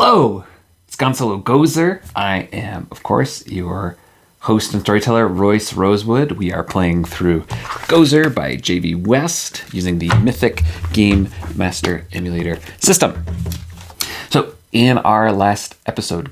Hello, it's Gonzalo GOZR. I am, of course, your host and storyteller, Royce Rosewood. We are playing through GOZR by JV West using the Mythic Game Master Emulator system. So, in our last episode,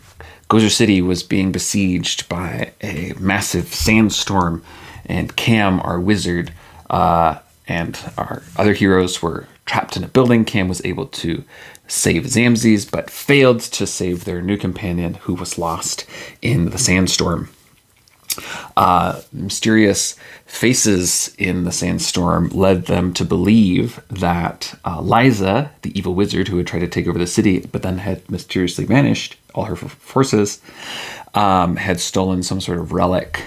GOZR City was being besieged by a massive sandstorm, and Camm, our wizard, and our other heroes were trapped in a building. Camm was able to save Xamxes, but failed to save their new companion, who was lost in the sandstorm. Mysterious faces in the sandstorm led them to believe that Liza, the evil wizard who had tried to take over the city, but then had mysteriously vanished, all her forces, had stolen some sort of relic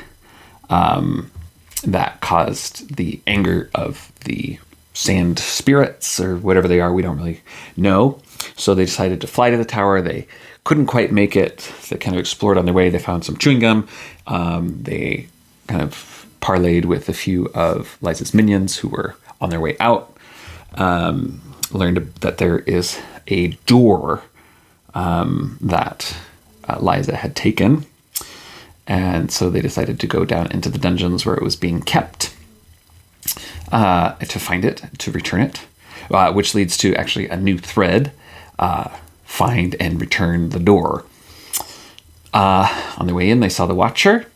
that caused the anger of the sand spirits, or whatever they are. We don't really know. So they decided to fly to the tower. They couldn't quite make it. They kind of explored on their way. They found some chewing gum. They kind of parlayed with a few of Liza's minions who were on their way out. Learned that there is a door that Liza had taken. And so they decided to go down into the dungeons where it was being kept to find it, to return it, which leads to actually a new thread. Find and return the door. On their way in, they saw the Watcher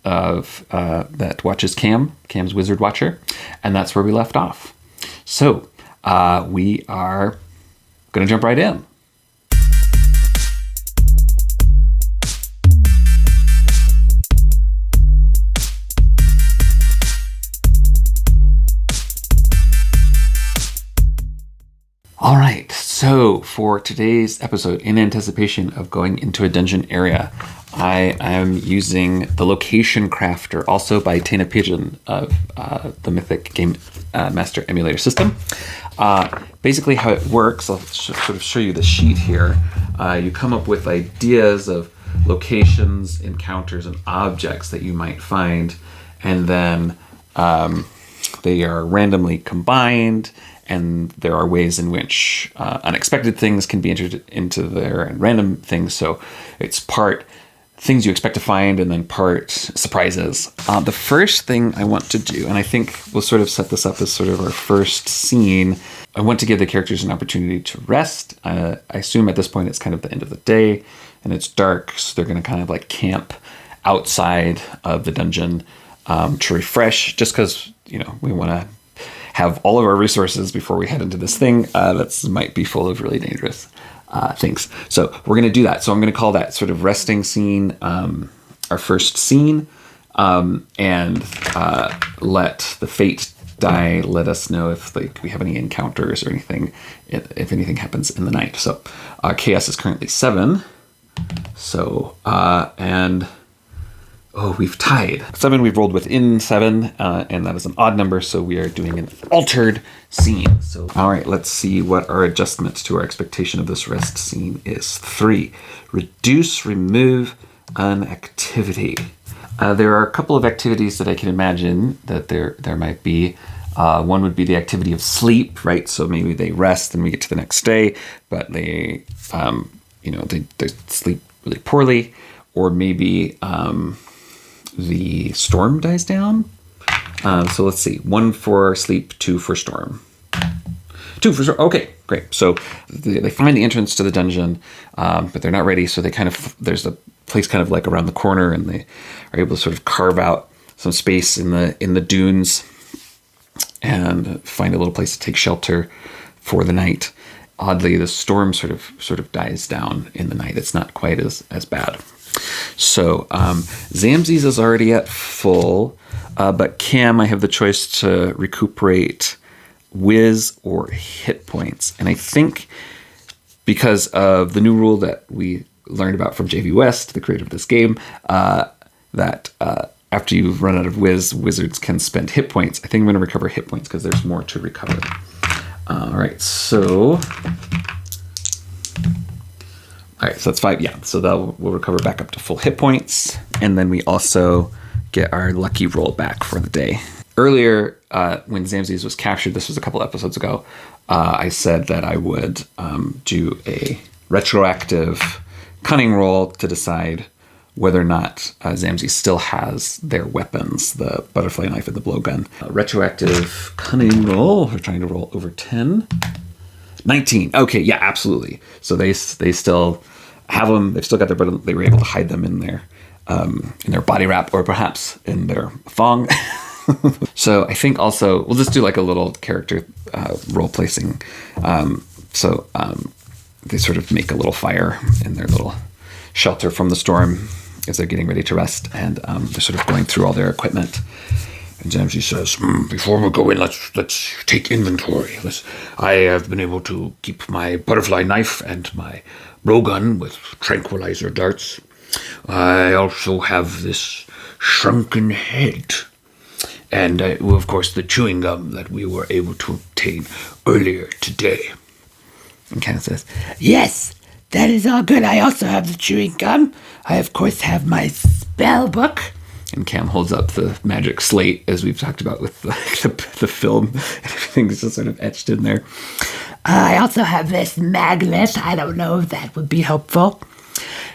that watches Camm's Wizard Watcher, and that's where we left off. So we are going to jump right in. All right, so for today's episode, in anticipation of going into a dungeon area, I am using the Location Crafter, also by Tana Pigeon of the Mythic Game Master Emulator system. Basically how it works, I'll sort of show you the sheet here. You come up with ideas of locations, encounters, and objects that you might find, and then they are randomly combined. And there are ways in which unexpected things can be entered into there and random things. So it's part things you expect to find and then part surprises. The first thing I want to do, and I think we'll sort of set this up as sort of our first scene, I want to give the characters an opportunity to rest. I assume at this point it's kind of the end of the day and it's dark. So they're going to kind of like camp outside of the dungeon to refresh, just because, you know, we want to have all of our resources before we head into this thing that might be full of really dangerous things. So we're going to do that. So I'm going to call that sort of resting scene our first scene, and let the fate die let us know if we have any encounters or anything, if anything happens in the night. So chaos is currently 7. So and we've tied. 7, we've rolled within 7, and that is an odd number, so we are doing an altered scene. So, all right, let's see what our adjustments to our expectation of this rest scene is. 3, reduce, remove an activity. There are a couple of activities that I can imagine that there might be. One would be the activity of sleep, right? So maybe they rest and we get to the next day, but they sleep really poorly, or maybe the storm dies down. So let's see. 1 for sleep, 2 for storm. 2 for storm. Okay, great. So they find the entrance to the dungeon, but they're not ready. So they there's a place kind of like around the corner, and they are able to sort of carve out some space in the dunes and find a little place to take shelter for the night. Oddly, the storm sort of dies down in the night. It's not quite as bad. So Xamxes is already at full, but Camm, I have the choice to recuperate whiz or hit points. And I think because of the new rule that we learned about from JV West, the creator of this game, that after you've run out of whiz, wizards can spend hit points. I think I'm going to recover hit points because there's more to recover. All right, so that's 5. Yeah, so we'll recover back up to full hit points. And then we also get our lucky roll back for the day. Earlier, when Xamxes was captured, this was a couple episodes ago, I said that I would do a retroactive cunning roll to decide whether or not Xamxes still has their weapons, the butterfly knife and the blowgun. Retroactive cunning roll. We're trying to roll over 10. 19. Okay, yeah, absolutely. So they still have them. They've still got their, but they were able to hide them in their body wrap, or perhaps in their thong. So I think also we'll just do like a little character role placing. They sort of make a little fire in their little shelter from the storm as they're getting ready to rest, and they're sort of going through all their equipment. And Xamxes says, "Before we go in, let's take inventory. I have been able to keep my butterfly knife and my blowgun with tranquilizer darts. I also have this shrunken head, and of course the chewing gum that we were able to obtain earlier today." And Camm says, "Yes, that is all good. I also have the chewing gum. I, of course, have my spell book." And Camm holds up the magic slate, as we've talked about with the film. Everything's just sort of etched in there. "I also have this magnet. I don't know if that would be helpful.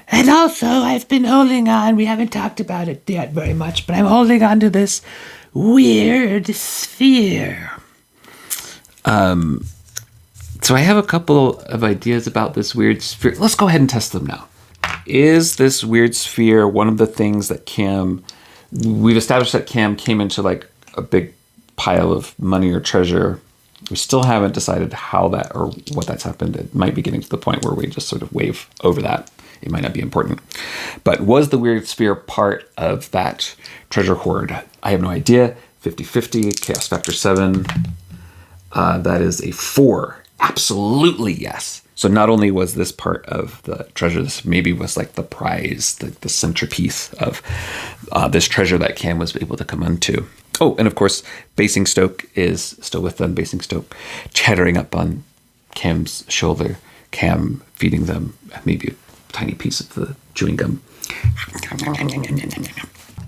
And also, I've been holding on. We haven't talked about it yet very much, but I'm holding on to this weird sphere." So I have a couple of ideas about this weird sphere. Let's go ahead and test them now. Is this weird sphere one of the things that Camm... We've established that Camm came into like a big pile of money or treasure. We still haven't decided how that or what that's happened. It might be getting to the point where we just sort of wave over that. It might not be important. But was the weird sphere part of that treasure hoard? I have no idea. 50-50, chaos factor 7. That is a 4. Absolutely yes. So not only was this part of the treasure, this maybe was like the prize, the centerpiece of this treasure that Camm was able to come into. Oh, and of course, Basingstoke is still with them. Basingstoke chattering up on Camm's shoulder. Camm feeding them maybe a tiny piece of the chewing gum.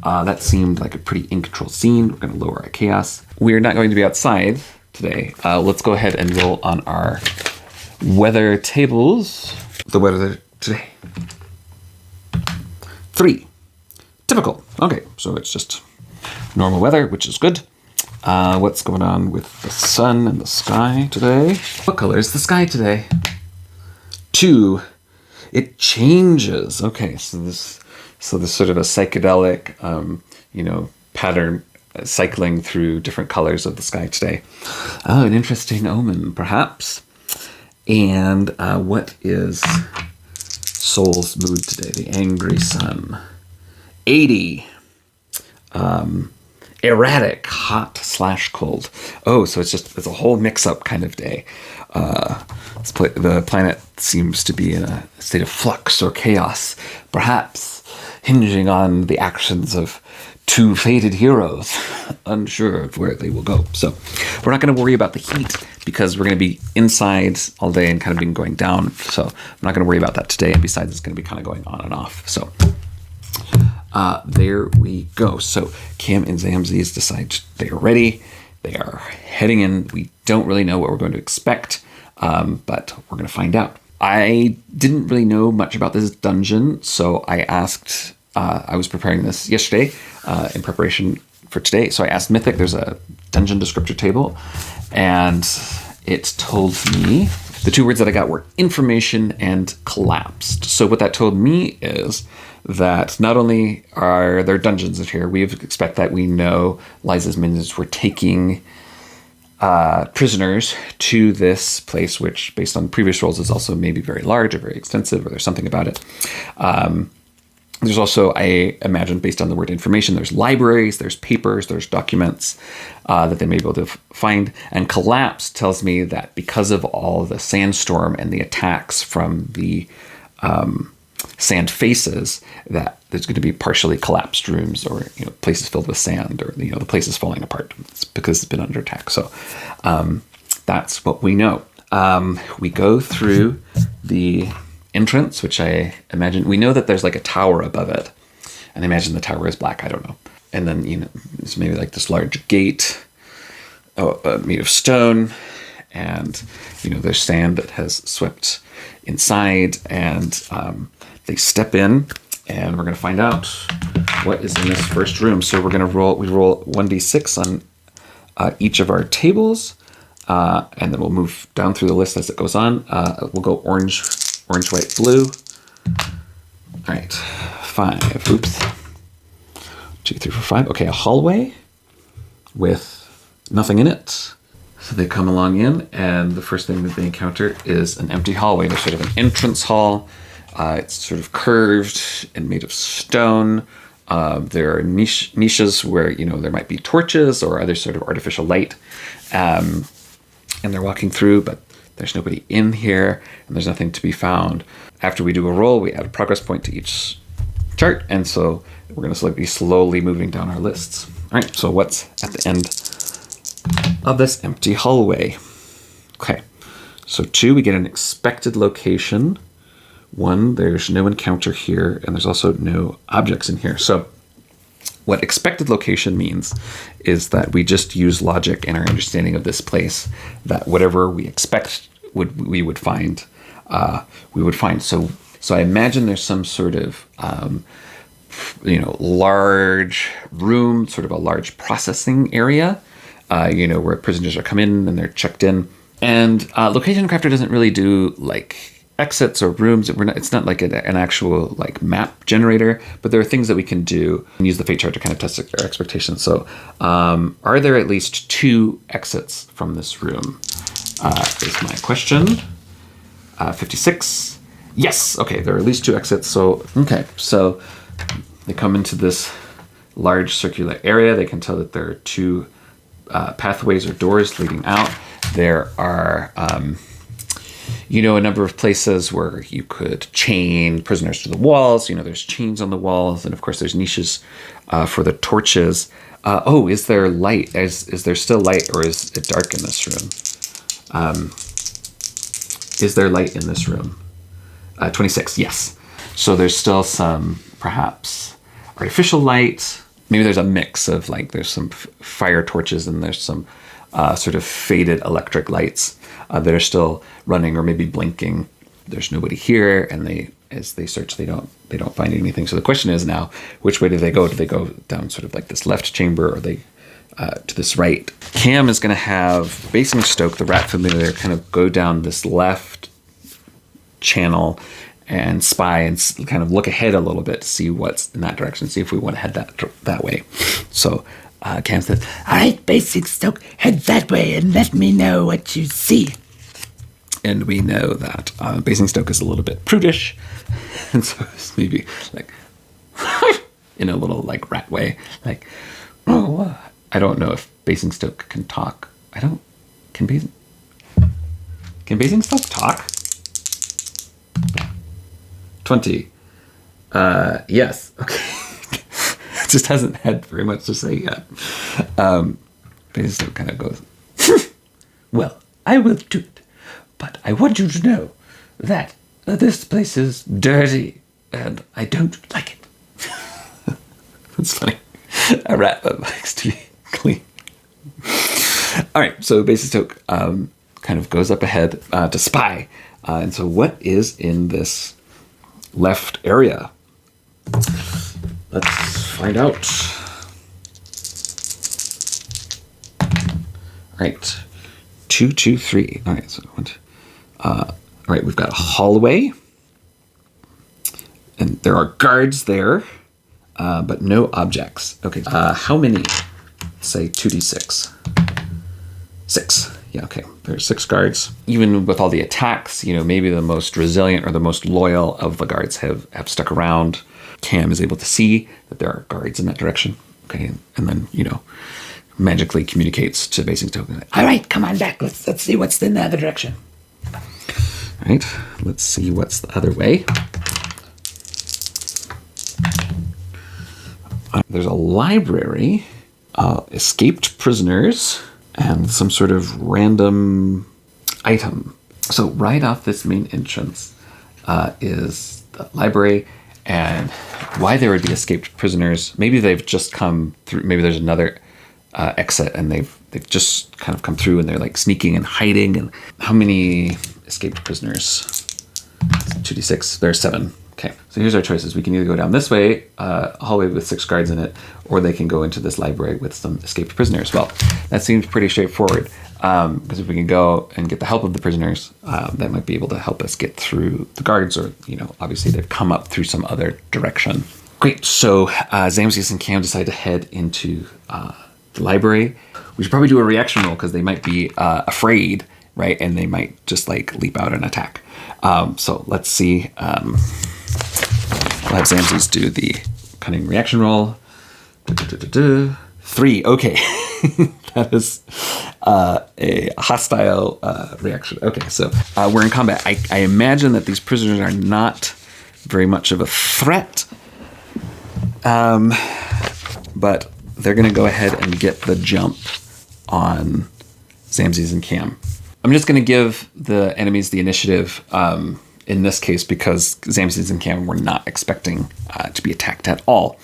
That seemed like a pretty in-control scene. We're going to lower our chaos. We're not going to be outside today. Let's go ahead and roll on our weather tables. The weather today. 3. Typical. Okay, so it's just normal weather, which is good. What's going on with the sun and the sky today? What color is the sky today? 2. It changes. Okay, so this sort of a psychedelic, pattern cycling through different colors of the sky today. Oh, an interesting omen, perhaps. And what is Soul's mood today? The angry sun. 80. Erratic, hot/cold. Oh, so it's a whole mix-up kind of day. The planet seems to be in a state of flux or chaos, perhaps hinging on the actions of 2 fated heroes, unsure of where they will go. So we're not going to worry about the heat because we're going to be inside all day and kind of been going down. So I'm not going to worry about that today. And besides, it's going to be kind of going on and off. So there we go. So Camm and Xamxes decide they are ready. They are heading in. We don't really know what we're going to expect, but we're going to find out. I didn't really know much about this dungeon, so I asked... I was preparing this yesterday in preparation for today. So I asked Mythic, there's a dungeon descriptor table, and it told me, the 2 words that I got were information and collapsed. So what that told me is that not only are there dungeons in here, we expect that we know Liza's minions were taking prisoners to this place, which based on previous rolls is also maybe very large or very extensive, or there's something about it. There's also, I imagine, based on the word information, there's libraries, there's papers, there's documents that they may be able to find. And collapse tells me that because of all the sandstorm and the attacks from the sand faces, that there's going to be partially collapsed rooms or places filled with sand, or the place is falling apart. It's because it's been under attack. So that's what we know. We go through the entrance, which I imagine, we know that there's like a tower above it, and I imagine the tower is black. I don't know. And then it's maybe like this large gate made of stone, and there's sand that has swept inside, and they step in, and we're going to find out what is in this first room. So we roll 1d6 on each of our tables, and then we'll move down through the list as it goes on. We'll go orange, white, blue. All right, 5. Oops. 2, 3, 4, 5. Okay, a hallway with nothing in it. So they come along in, and the first thing that they encounter is an empty hallway. There's sort of an entrance hall. It's sort of curved and made of stone. There are niches where, there might be torches or other sort of artificial light. And they're walking through, but there's nobody in here, and there's nothing to be found. After we do a roll, we add a progress point to each chart, and so we're going to be slowly moving down our lists. All right, so what's at the end of this empty hallway? Okay, so 2, we get an expected location. 1, there's no encounter here, and there's also no objects in here. So what expected location means is that we just use logic and our understanding of this place, that whatever we expect we would find. So I imagine there's some sort of large room, sort of a large processing area, where prisoners are come in and they're checked in. And Location Crafter doesn't really do like exits or rooms. It's not like an actual like map generator, but there are things that we can do and use the fate chart to kind of test our expectations. So are there at least 2 exits from this room? Is my question. 56. Yes. Okay, there are at least 2 exits. So they come into this large circular area. They can tell that there are 2 pathways or doors leading out. There are a number of places where you could chain prisoners to the walls. There's chains on the walls, and of course there's niches for the torches. Is there light? Is there still light, or is it dark in this room? Is there light in this room? 26, yes. So there's still some, perhaps, artificial light. Maybe there's a mix of there's some fire torches and there's some sort of faded electric lights that are still running or maybe blinking. There's nobody here, and as they search, they don't find anything. So the question is now, which way do they go? Do they go down sort of like this left chamber, or they to this right? Camm is going to have Basingstoke, the rat familiar, kind of go down this left channel and spy and kind of look ahead a little bit to see what's in that direction, see if we want to head that way. So Camm says, "All right, Basingstoke, head that way and let me know what you see." And we know that Basingstoke is a little bit prudish, and so it's maybe like in a little like rat way, like, "Oh, I don't know if Basingstoke can talk. Can Basingstoke talk?" 20. Yes. Okay. Just hasn't had very much to say yet. Basingstoke kind of goes, "Well, I will do it. But I want you to know that this place is dirty and I don't like it." That's funny. A rat that likes to be clean. All right, so Basingstoke kind of goes up ahead to spy. And so what is in this left area? Let's find out. All right, 2, 2, 3. All right, so all right, we've got a hallway, and there are guards there, but no objects. Okay, how many? Say 2d6. 6. Yeah, okay. There's 6 guards. Even with all the attacks, maybe the most resilient or the most loyal of the guards have stuck around. Camm is able to see that there are guards in that direction. Okay, and then magically communicates to Basingstoke. "All right, come on back. Let's see what's in the other direction." All right, let's see what's the other way. There's a library, escaped prisoners, and some sort of random item. So right off this main entrance is the library, and why there would be escaped prisoners. Maybe they've just come through. Maybe there's another exit, and they've just kind of come through, and they're like sneaking and hiding. And how many escaped prisoners? 2d6. There's 7. Okay, so here's our choices. We can either go down this way, a hallway with 6 guards in it, or they can go into this library with some escaped prisoners. Well, that seems pretty straightforward, because if we can go and get the help of the prisoners, that might be able to help us get through the guards, or, obviously they've come up through some other direction. Great, so Xamxes and Camm decide to head into the library. We should probably do a reaction roll, because they might be afraid, right? And they might just like leap out and attack. So let's see. We'll have Xamxes do the cunning reaction roll. 3. Okay. That is a hostile reaction. Okay, so we're in combat. I imagine that these prisoners are not very much of a threat. But they're going to go ahead and get the jump on Xamxes and Camm. I'm just going to give the enemies the initiative in this case, because Xamxes and Camm were not expecting to be attacked at all.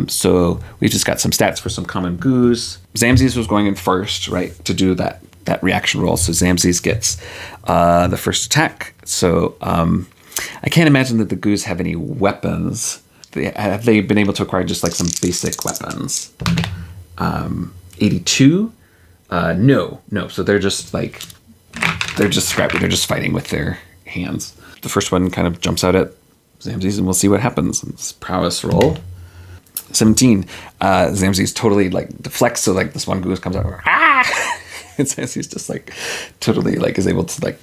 So we've just got some stats for some common goos. Xamxes was going in first, right, to do that reaction roll. So Xamxes gets the first attack. So I can't imagine that the goos have any weapons. Have they been able to acquire just like some basic weapons? 82? No. So they're just scrappy. They're just fighting with their hands. The first one kind of jumps out at Xamxes, and we'll see what happens. It's prowess roll. 17. Xamxes totally like deflects, so like this one goose comes out. Ah! And Xamxes just like totally like is able to like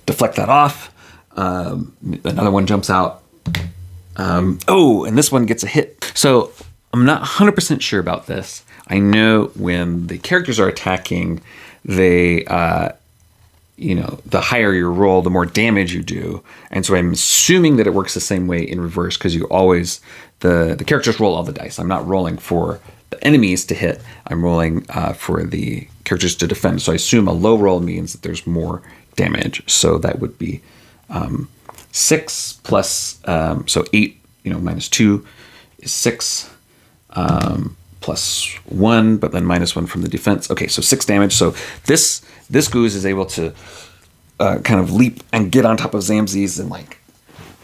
deflect that off. Another one jumps out. And this one gets a hit. So I'm not 100% sure about this. I know when the characters are attacking, they, the higher your roll, the more damage you do. And so I'm assuming that it works the same way in reverse, because you always, the characters roll all the dice. I'm not rolling for the enemies to hit. I'm rolling for the characters to defend. So I assume a low roll means that there's more damage. So that would be 6 plus, so 8, minus 2 is 6, plus 1, but then minus 1 from the defense. Okay, so 6 damage. So this goose is able to kind of leap and get on top of Xamxes and like,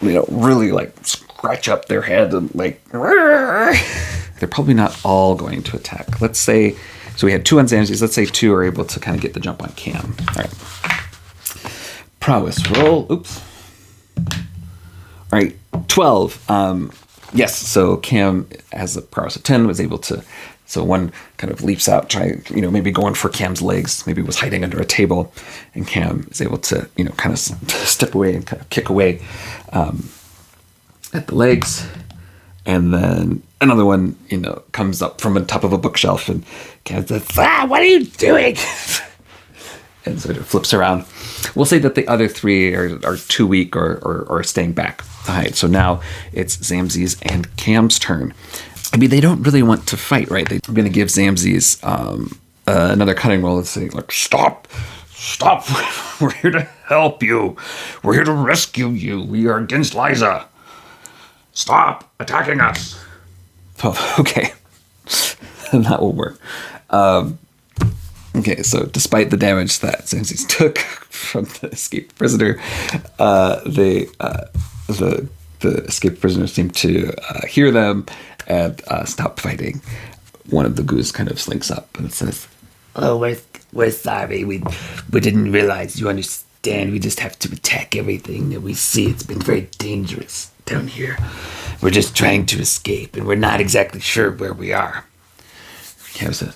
really like scratch up their head and like, they're probably not all going to attack. Let's say, so we had 2 on Xamxes. Let's say 2 are able to kind of get the jump on Camm. All right. Prowess roll. Oops. All right, 12. Yes, so Camm has a prowess of 10, was able to, so one kind of leaps out, maybe going for Camm's legs, maybe was hiding under a table, and Camm is able to, kind of step away and kind of kick away at the legs. And then another one, comes up from the top of a bookshelf, and Camm says, what are you doing? And sort of flips around. We'll say that the other 3 are too weak or staying back to hide. So now it's Xamxes and Camm's turn. I mean, they don't really want to fight, right? They're going to give Xamxes another cunning roll and say, like, stop. We're here to help you. We're here to rescue you. We are against Liza. Stop attacking us. Oh, okay. And that will work. Okay, so despite the damage that Xamxes took from the escaped prisoner, the escaped prisoners seem to hear them and stop fighting. One of the goose kind of slinks up and says, "Oh, we're sorry. We didn't realize you understand. We just have to attack everything that we see. It's been very dangerous down here. We're just trying to escape, and we're not exactly sure where we are." Camm says,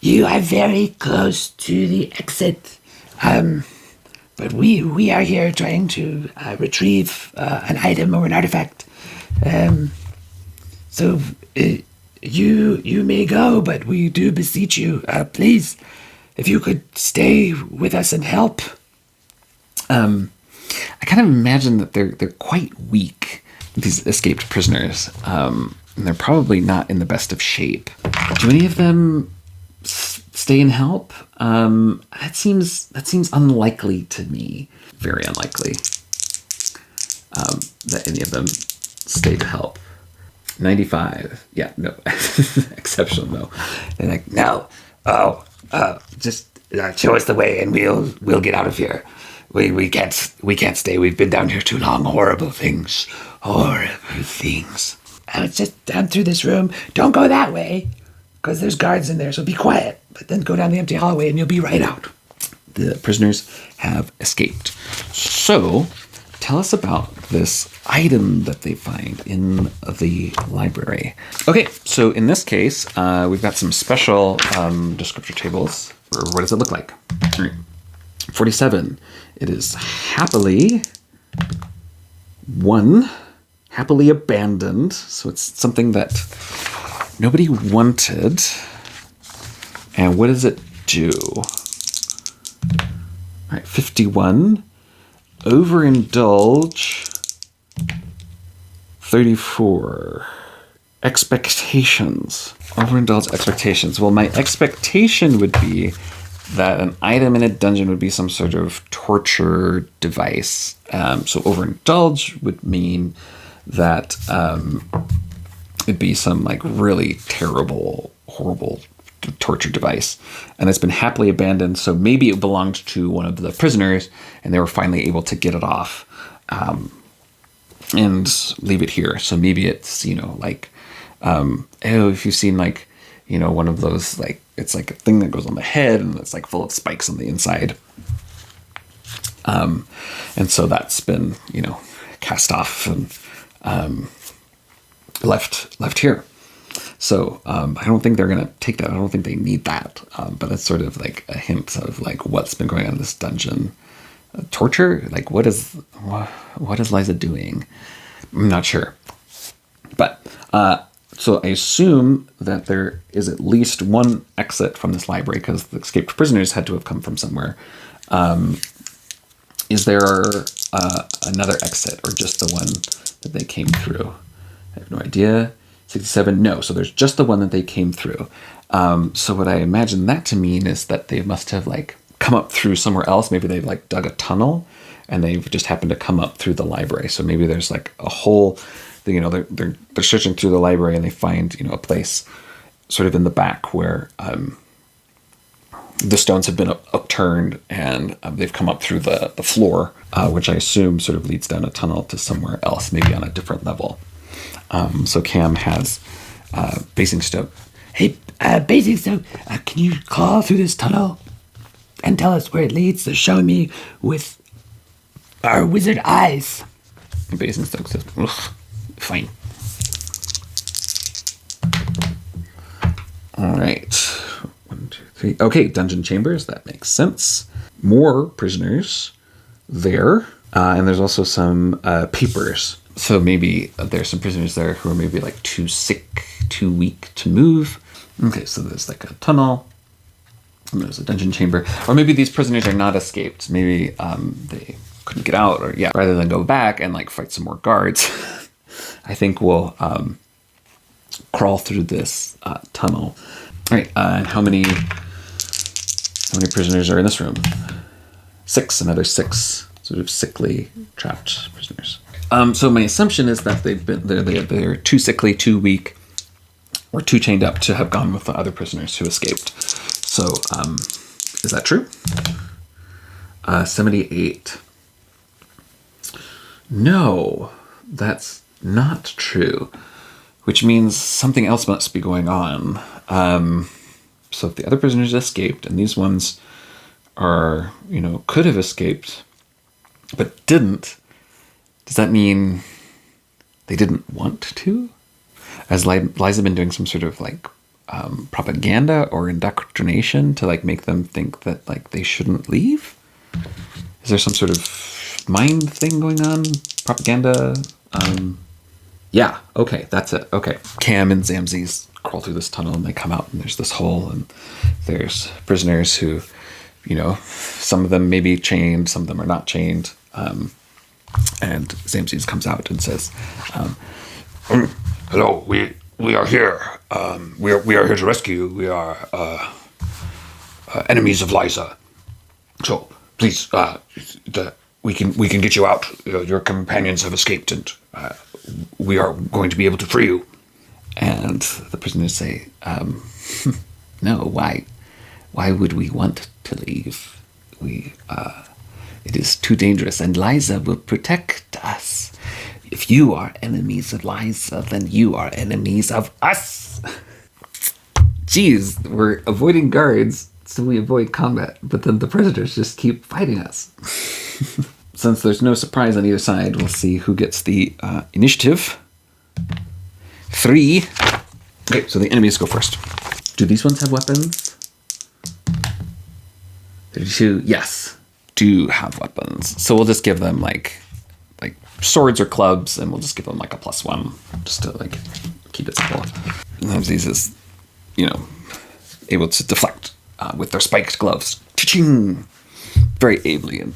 "You are very close to the exit, but we are here trying to retrieve an item or an artifact. So you may go, but we do beseech you, please, if you could stay with us and help." I kind of imagine that they're quite weak, these escaped prisoners, and they're probably not in the best of shape. Do any of them stay and help? That seems unlikely to me. Very unlikely that any of them stay to help. 95. Yeah, no. Exceptional, no. They're like, no. Oh, just show us the way, and we'll get out of here. We can't stay. We've been down here too long. Horrible things. Horrible things. It's just down through this room. Don't go that way, because there's guards in there. So be quiet. But then go down the empty hallway, and you'll be right out. The prisoners have escaped. So, tell us about this item that they find in the library. Okay, so in this case, we've got some special descriptor tables. What does it look like? All right. 47. It is happily abandoned. So it's something that nobody wanted. And what does it do? All right, 51. Overindulge. 34. Expectations. Overindulge expectations. Well, my expectation would be that an item in a dungeon would be some sort of torture device. So overindulge would mean that it'd be some like really terrible, horrible torture device. And it's been happily abandoned. So maybe it belonged to one of the prisoners and they were finally able to get it off and leave it here. So maybe it's, like, if you've seen like, one of those, like, it's like a thing that goes on the head and it's like full of spikes on the inside. And so that's been, cast off and left here. So I don't think they're going to take that. I don't think they need that. But it's sort of like a hint of like what's been going on in this dungeon. Torture? Like what is Liza doing? I'm not sure. But so I assume that there is at least one exit from this library because the escaped prisoners had to have come from somewhere. Is there another exit or just the one that they came through? I have no idea. 67, no. So there's just the one that they came through. So what I imagine that to mean is that they must have like come up through somewhere else. Maybe they've like dug a tunnel and they've just happened to come up through the library. So maybe there's like a whole, they're searching through the library and they find, a place sort of in the back where the stones have been upturned and they've come up through the floor, which I assume sort of leads down a tunnel to somewhere else, maybe on a different level. So Camm has Basingstoke. Hey, Basingstoke, can you claw through this tunnel and tell us where it leads? To show me with our wizard eyes. Basingstoke says, ugh, fine. All right. 1, 2, 3. Okay, dungeon chambers. That makes sense. More prisoners there. And there's also some papers. So maybe there's some prisoners there who are maybe like too sick, too weak to move. Okay, so there's like a tunnel. And there's a dungeon chamber. Or maybe these prisoners are not escaped. Maybe they couldn't get out. Or rather than go back and like fight some more guards, I think we'll crawl through this tunnel. All right, and how many prisoners are in this room? 6, another 6 sort of sickly, trapped prisoners. So my assumption is that they're too sickly, too weak, or too chained up to have gone with the other prisoners who escaped. So is that true? 78. No, that's not true, which means something else must be going on. So if the other prisoners escaped and these ones are, could have escaped, but didn't, does that mean they didn't want to? Has Liza been doing some sort of like propaganda or indoctrination to like make them think that like they shouldn't leave? Is there some sort of mind thing going on? Propaganda? Yeah, okay, that's it. Okay. Camm and Xamxes crawl through this tunnel and they come out and there's this hole and there's prisoners who, some of them may be chained, some of them are not chained. And Xamxes comes out and says, hello, we are here. We are here to rescue. We are enemies of Liza. So please, we can get you out. Your companions have escaped, and we are going to be able to free you. And the prisoners say, no, why would we want to leave? It is too dangerous, and Liza will protect us. If you are enemies of Liza, then you are enemies of us. Geez, we're avoiding guards, so we avoid combat, but then the prisoners just keep fighting us. Since there's no surprise on either side, we'll see who gets the initiative. 3. Okay, so the enemies go first. Do these ones have weapons? 32, yes, do have weapons. So we'll just give them like swords or clubs, and we'll just give them like a +1, just to like keep it simple. Xamxes is, able to deflect with their spiked gloves. Cha-ching! Very ably, and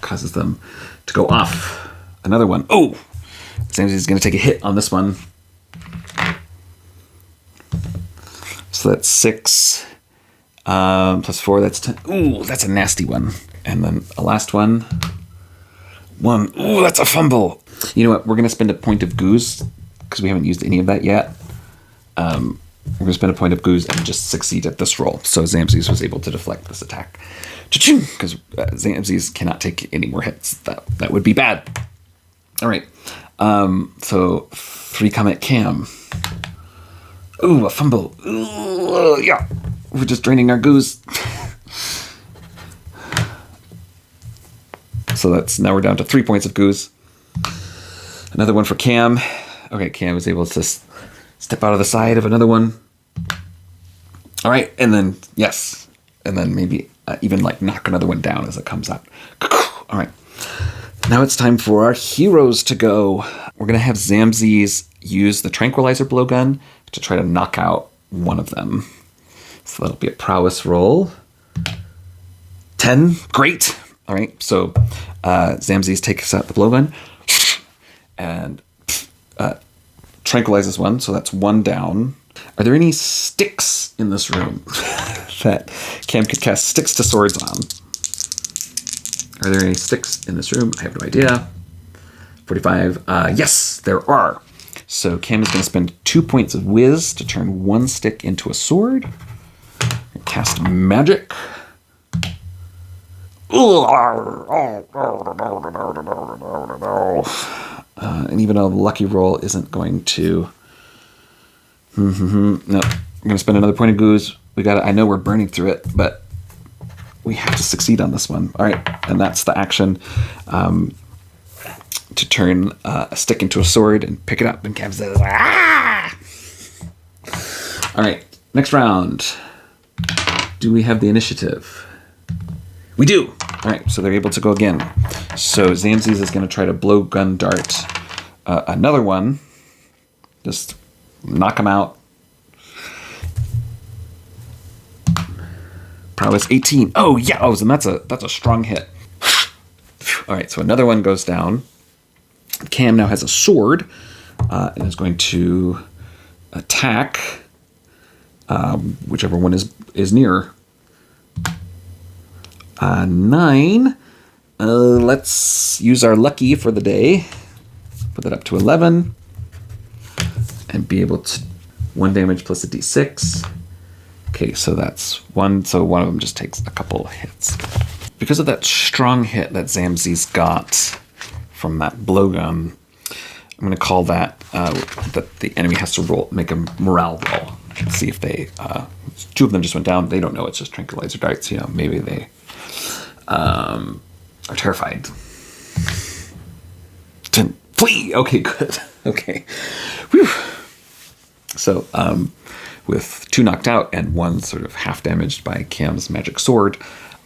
causes them to go off. Another one. Oh! Xamxes is going to take a hit on this one. So that's 6 +4, that's 10. Ooh, that's a nasty one. And then a last one. 1. Ooh, that's a fumble. You know what? We're going to spend a point of goose because we haven't used any of that yet. We're going to spend a point of goose and just succeed at this roll. So Xamxes was able to deflect this attack. Cha-ching! Because Xamxes cannot take any more hits. That would be bad. All right. So 3 come at Camm. Ooh, a fumble. Ooh, yeah. We're just draining our goose. So now we're down to 3 points of goose. Another one for Camm. Okay, Camm is able to step out of the side of another one. All right, and then, yes. And then maybe even like knock another one down as it comes out. All right. Now it's time for our heroes to go. We're going to have Xamxes use the tranquilizer blowgun to try to knock out one of them. So that'll be a prowess roll. 10. Great. All right. So Xamxes takes out the blowgun and tranquilizes one. So that's 1 down. Are there any sticks in this room that Camm could cast sticks to swords on? Are there any sticks in this room? I have no idea. 45. Yes, there are. So Camm is going to spend 2 points of whiz to turn 1 stick into a sword. Cast magic. And even a lucky roll isn't going to... No, I'm going to spend another point of goose. I know we're burning through it, but we have to succeed on this one. All right, and that's the action. To turn a stick into a sword and pick it up, and Camm says, "Ah!" All right, next round. Do we have the initiative? We do. All right, so they're able to go again. So Xamxes is going to try to blowgun dart another one. Just knock him out. Prowess 18. Oh yeah. Oh, and that's a strong hit. All right, so another one goes down. Camm now has a sword and is going to attack whichever one is nearer. 9. Let's use our lucky for the day. Put that up to 11. And be able to 1 damage plus a d6. Okay, so that's 1. So one of them just takes a couple hits. Because of that strong hit that Xamxes got from that blowgun, I'm going to call that that the enemy has to make a morale roll. See if they... 2 of them just went down. They don't know it's just tranquilizer darts. Maybe they are terrified. Flee! Okay, good. Okay. Whew. So, with 2 knocked out and 1 sort of half damaged by Camm's magic sword,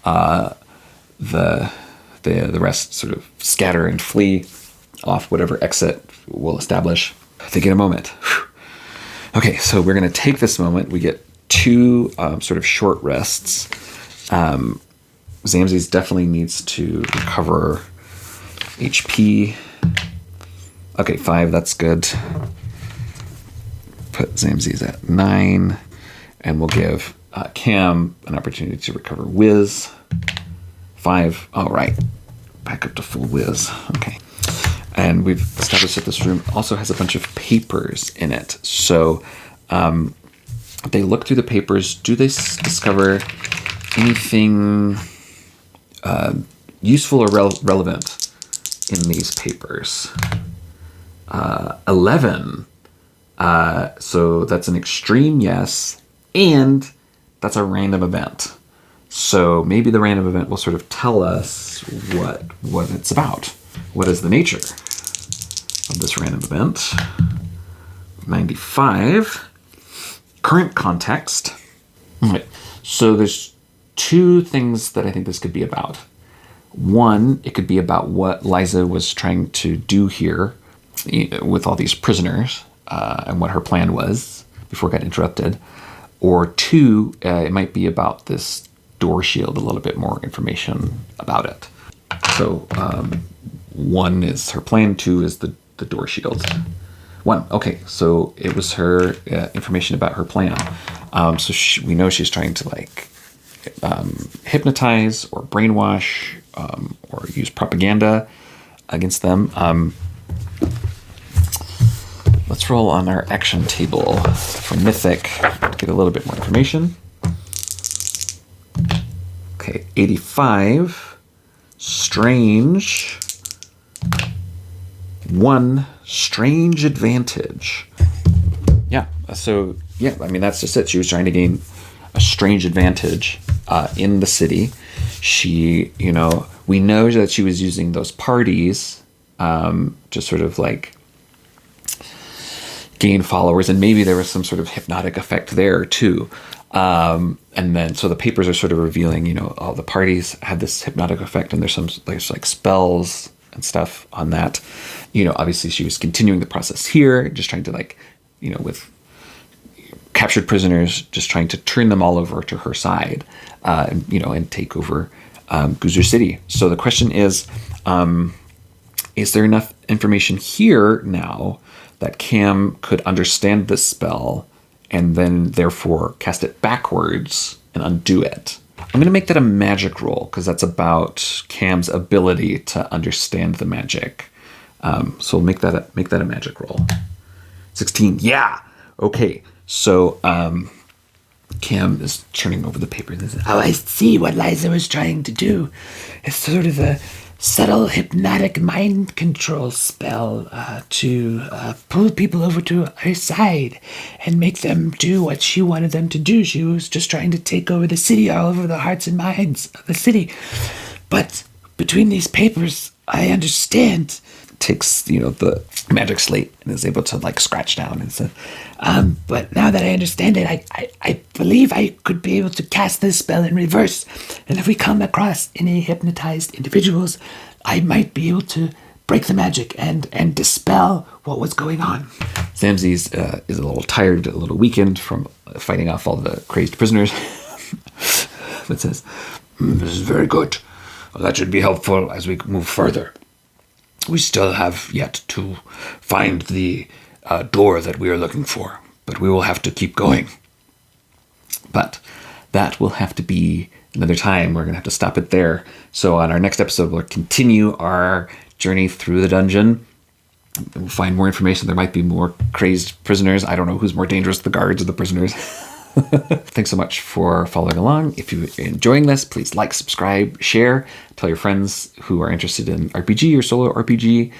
the rest sort of scatter and flee off whatever exit we'll establish. They get a moment. Whew. Okay, so we're going to take this moment. We get 2 sort of short rests. Xamxes definitely needs to recover HP. Okay, 5, that's good. Put Xamxes at 9, and we'll give Camm an opportunity to recover whiz. 5, all right. Back up to full whiz. Okay. And we've established that this room also has a bunch of papers in it. So they look through the papers. Do they discover anything useful or relevant in these papers? 11. So that's an extreme yes. And that's a random event. So maybe the random event will sort of tell us what it's about. What is the nature of this random event? 95. Current context. All right. So there's two things that I think this could be about. One, it could be about what Liza was trying to do here with all these prisoners and what her plan was before it got interrupted. Or two, it might be about this door shield, a little bit more information about it. So one is her plan, two is the door shield. One, okay, so it was her information about her plan. So we know she's trying to like hypnotize or brainwash or use propaganda against them. Let's roll on our action table for Mythic to get a little bit more information. Okay, 85. Strange. 1. Strange advantage. Yeah, so, yeah, I mean, that's just it. She was trying to gain a strange advantage in the city. She, we know that she was using those parties to sort of like gain followers, and maybe there was some sort of hypnotic effect there too. And then, so the papers are sort of revealing, all the parties had this hypnotic effect, and there's like spells and stuff on that. Obviously she was continuing the process here, just trying to with captured prisoners, just trying to turn them all over to her side, and take over GOZR City. So the question is there enough information here now that Camm could understand this spell and then therefore cast it backwards and undo it? I'm going to make that a magic roll because that's about Camm's ability to understand the magic. So we'll make that a magic roll. 16. Yeah. Okay. So Camm is turning over the paper. And says, Oh, I see what Liza was trying to do. It's sort of a subtle hypnotic mind control spell to pull people over to her side and make them do what she wanted them to do. She was just trying to take over the city, all over the hearts and minds of the city. But between these papers, I understand. Takes, the magic slate and is able to scratch down and say, but now that I understand it, I believe I could be able to cast this spell in reverse. And if we come across any hypnotized individuals, I might be able to break the magic and dispel what was going on. Xamxes is a little tired, a little weakened from fighting off all the crazed prisoners. But says, This is very good. Well, that should be helpful as we move further. We still have yet to find the door that we are looking for, but we will have to keep going. But that will have to be another time. We're going to have to stop it there. So on our next episode, we'll continue our journey through the dungeon. We'll find more information. There might be more crazed prisoners. I don't know who's more dangerous, the guards or the prisoners. Thanks so much for following along. If you're enjoying this, please like, subscribe, share, tell your friends who are interested in RPG or solo RPG.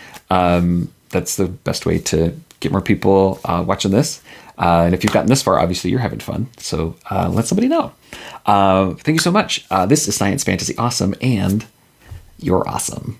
That's the best way to get more people watching this. And if you've gotten this far, obviously you're having fun. So let somebody know. Thank you so much. This is Science Fantasy Awesome, and you're awesome.